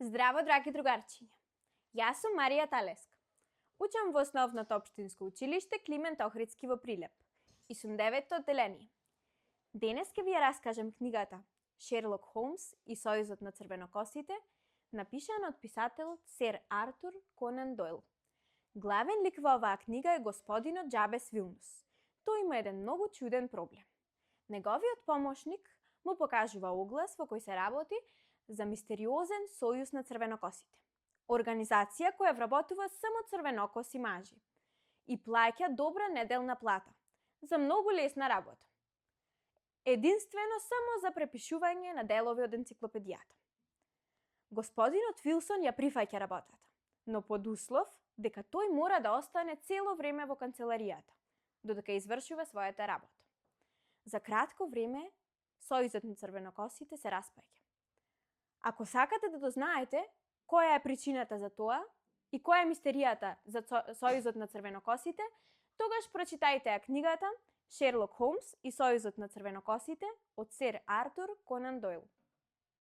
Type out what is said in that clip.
Здраво, драги другарчиња! Јас сум Марија Талеска. Учам во основното општинско училиште Климент Охридски во Прилеп и сум 9-то одделение. Денес ќе ви ја раскажам книгата Шерлок Холмс и Сојузот на црвенокосите, напишана од писателот Сер Артур Конан Дойл. Главен лик во оваа книга е господинот Џабес Вилнус. Тој има еден многу чуден проблем. Неговиот помошник му покажува оглас во кој се работи за мистериозен сојуз на црвенокосите. Организација која вработува само црвенокоси мажи и плаќа добра неделна плата за многу лесна работа. Единствено само за препишување на делови од енциклопедијата. Господинот Вилсон ја прифаќа работата, но под услов дека тој мора да остане цело време во канцеларијата, додека извршува својата работа. За кратко време, Сојузот на црвенокосите се распаѓа. Ако сакате да дознаете која е причината за тоа и која е мистеријата за Сојузот на црвенокосите, тогаш прочитајте ја книгата Шерлок Холмс и Сојузот на црвенокосите од Сер Артур Конан Дойл.